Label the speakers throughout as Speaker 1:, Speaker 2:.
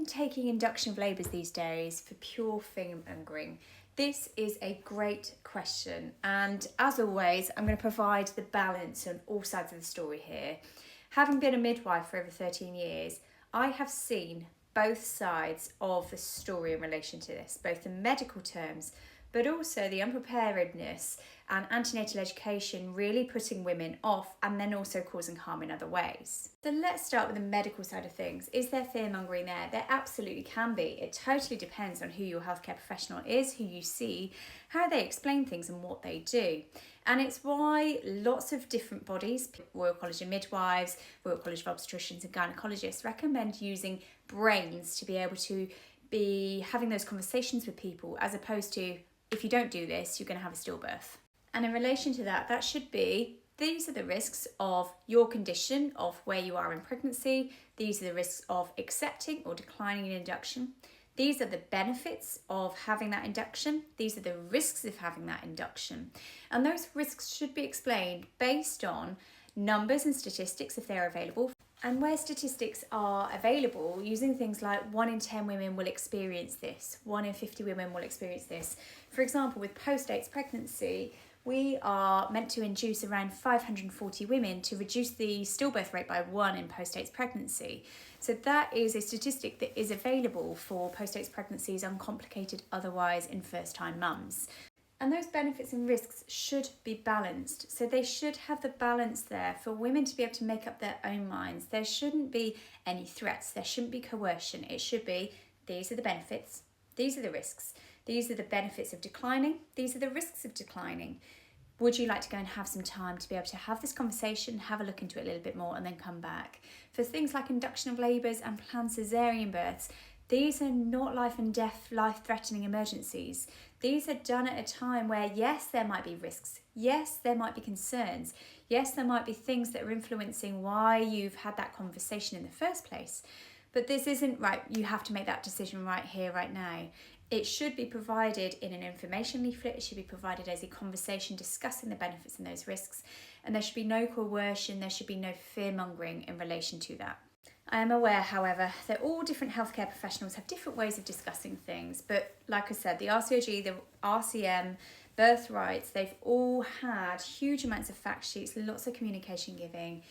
Speaker 1: women taking induction of labours these days for pure fear-mongering? This is a great question, and as always, I'm going to provide the balance on all sides of the story here. Having been a midwife for over 13 years, I have seen both sides of the story in relation to this, both the medical terms, but also the unpreparedness and antenatal education really putting women off and then also causing harm in other ways. So let's start with the medical side of things. Is there fear-mongering there? There absolutely can be. It totally depends on who your healthcare professional is, who you see, how they explain things and what they do. And it's why lots of different bodies, Royal College of Midwives, Royal College of Obstetricians and Gynecologists, recommend using brains to be able to be having those conversations with people, as opposed to, if you don't do this, you're going to have a stillbirth. And in relation to that, that should be, these are the risks of your condition, of where you are in pregnancy. These are the risks of accepting or declining an induction. These are the benefits of having that induction. These are the risks of having that induction. And those risks should be explained based on numbers and statistics if they're available. And where statistics are available, using things like 1 in 10 women will experience this, 1 in 50 women will experience this. For example, with post-8 pregnancy, we are meant to induce around 540 women to reduce the stillbirth rate by 1 in post-8 pregnancy. So that is a statistic that is available for post-8 pregnancies uncomplicated otherwise in first-time mums. And those benefits and risks should be balanced. So they should have the balance there for women to be able to make up their own minds. There shouldn't be any threats. There shouldn't be coercion. It should be, these are the benefits. These are the risks. These are the benefits of declining. These are the risks of declining. Would you like to go and have some time to be able to have this conversation, have a look into it a little bit more and then come back? For things like induction of labours and planned caesarean births, these are not life and death, life-threatening emergencies. These are done at a time where, yes, there might be risks. Yes, there might be concerns. Yes, there might be things that are influencing why you've had that conversation in the first place. But this isn't right. You have to make that decision right here, right now. It should be provided in an information leaflet. It should be provided as a conversation discussing the benefits and those risks. And there should be no coercion. There should be no fear-mongering in relation to that. I am aware, however, that all different healthcare professionals have different ways of discussing things. But like I said, the RCOG, the RCM, birth rights, they've all had huge amounts of fact sheets, lots of communication giving.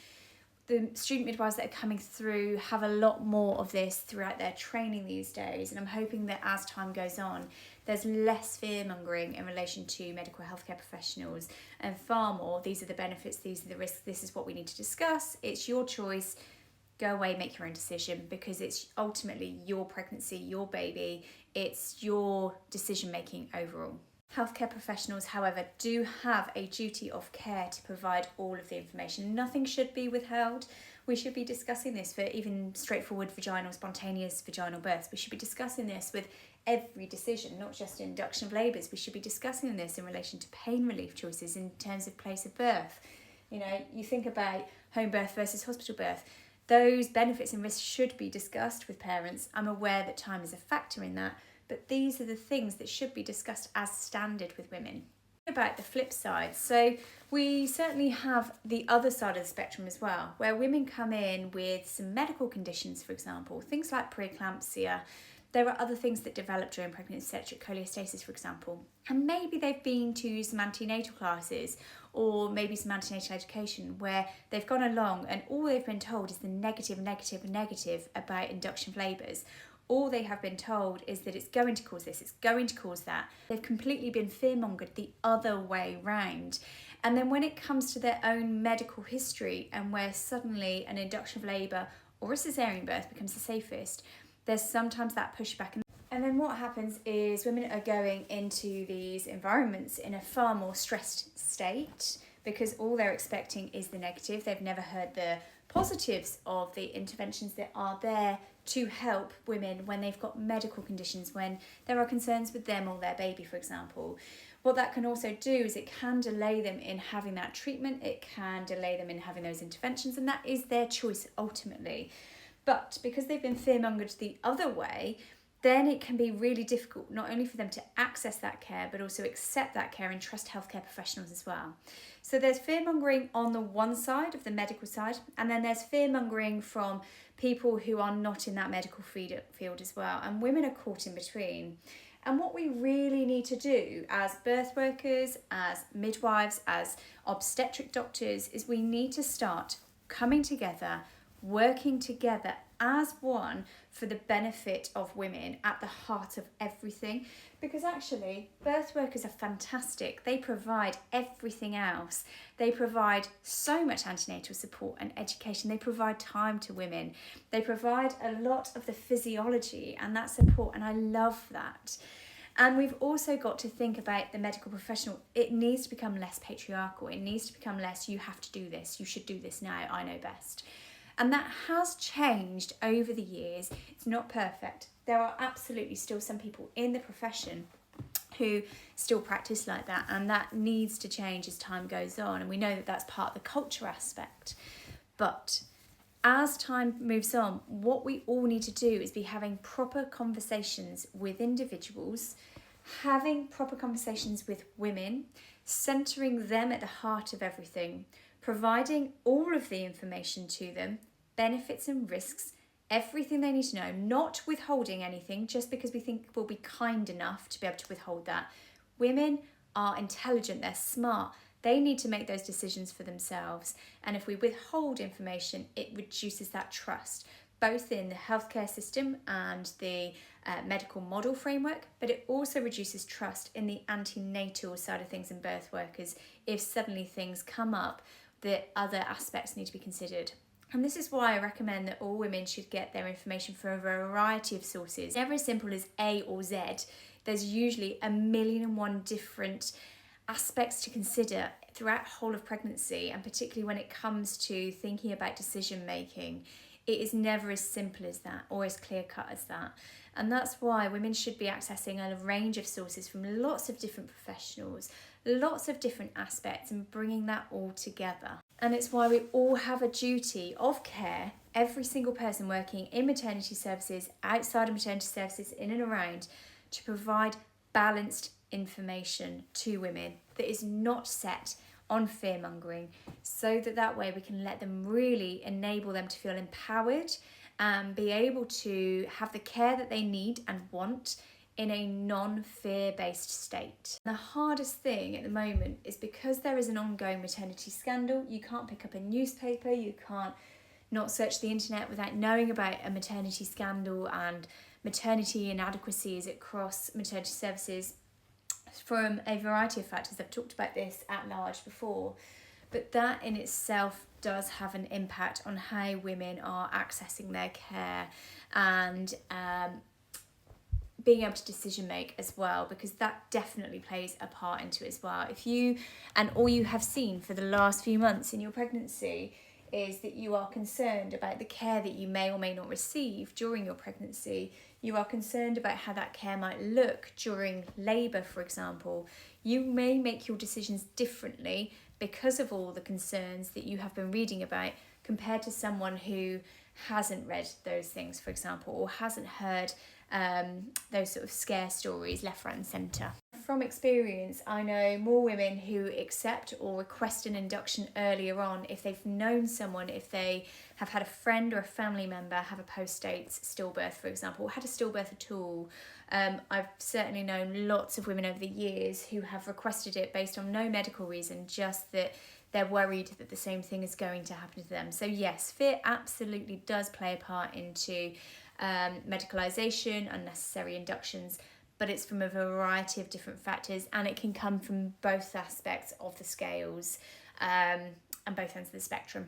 Speaker 1: The student midwives that are coming through have a lot more of this throughout their training these days. And I'm hoping that as time goes on, there's less fear-mongering in relation to medical healthcare professionals and far more, these are the benefits, these are the risks, this is what we need to discuss. It's your choice. Go away, make your own decision, because it's ultimately your pregnancy, your baby. It's your decision-making overall. Healthcare professionals, however, do have a duty of care to provide all of the information. Nothing should be withheld. We should be discussing this for even straightforward spontaneous vaginal births. We should be discussing this with every decision, not just induction of labours. We should be discussing this in relation to pain relief choices in terms of place of birth. You know, you think about home birth versus hospital birth. Those benefits and risks should be discussed with parents. I'm aware that time is a factor in that, but these are the things that should be discussed as standard with women. About the flip side, so we certainly have the other side of the spectrum as well, where women come in with some medical conditions, for example, things like preeclampsia. There are other things that develop during pregnancy, obstetric cholestasis, for example, and maybe they've been to some antenatal classes or maybe some antenatal education where they've gone along and all they've been told is the negative about induction of labours. All they have been told is that it's going to cause this, it's going to cause that. They've completely been fear-mongered the other way round. And then when it comes to their own medical history and where suddenly an induction of labour or a caesarean birth becomes the safest, there's sometimes that pushback. And then what happens is women are going into these environments in a far more stressed state because all they're expecting is the negative. They've never heard the positives of the interventions that are there to help women when they've got medical conditions, when there are concerns with them or their baby, for example. What that can also do is it can delay them in having that treatment, it can delay them in having those interventions, and that is their choice ultimately. But because they've been fear-mongered the other way, then it can be really difficult not only for them to access that care, but also accept that care and trust healthcare professionals as well. So there's fear-mongering on the one side of the medical side, and then there's fear-mongering from people who are not in that medical field as well, and women are caught in between. And what we really need to do as birth workers, as midwives, as obstetric doctors, is we need to start coming together, working together as one for the benefit of women at the heart of everything. Because actually, birth workers are fantastic. They provide everything else. They provide so much antenatal support and education. They provide time to women. They provide a lot of the physiology and that support, and I love that. And we've also got to think about the medical professional. It needs to become less patriarchal. It needs to become less, you have to do this, you should do this now, I know best. And that has changed over the years. It's not perfect. There are absolutely still some people in the profession who still practice like that, and that needs to change as time goes on. And we know that that's part of the culture aspect. But as time moves on, what we all need to do is be having proper conversations with individuals, having proper conversations with women, centering them at the heart of everything, providing all of the information to them, benefits and risks, everything they need to know, not withholding anything just because we think we'll be kind enough to be able to withhold that. Women are intelligent, they're smart, they need to make those decisions for themselves. And if we withhold information, it reduces that trust, both in the healthcare system and the medical model framework, but it also reduces trust in the antenatal side of things in birth workers if suddenly things come up that other aspects need to be considered. And this is why I recommend that all women should get their information from a variety of sources. Never as simple as A or Z. There's usually 1,000,001 different aspects to consider throughout the whole of pregnancy, and particularly when it comes to thinking about decision making. It is never as simple as that or as clear cut as that. And that's why women should be accessing a range of sources from lots of different professionals, lots of different aspects, and bringing that all together. And it's why we all have a duty of care, every single person working in maternity services, outside of maternity services, in and around, to provide balanced information to women that is not set on fear-mongering, so that way we can let them really enable them to feel empowered and be able to have the care that they need and want in a non-fear-based state. The hardest thing at the moment is because there is an ongoing maternity scandal, you can't pick up a newspaper, you can't not search the internet without knowing about a maternity scandal and maternity inadequacies across maternity services from a variety of factors. I've talked about this at large before, but that in itself does have an impact on how women are accessing their care and being able to decision make as well, because that definitely plays a part into it as well. If you, and all you have seen for the last few months in your pregnancy is that you are concerned about the care that you may or may not receive during your pregnancy, you are concerned about how that care might look during labour, for example, you may make your decisions differently because of all the concerns that you have been reading about compared to someone who hasn't read those things, for example, or hasn't heard those sort of scare stories left, right and centre. From experience, I know more women who accept or request an induction earlier on if they've known someone, if they have had a friend or a family member have a post-dates stillbirth, for example, or had a stillbirth at all. I've certainly known lots of women over the years who have requested it based on no medical reason, just that they're worried that the same thing is going to happen to them. So yes, fear absolutely does play a part into medicalisation, unnecessary inductions, but it's from a variety of different factors, and it can come from both aspects of the scales and both ends of the spectrum.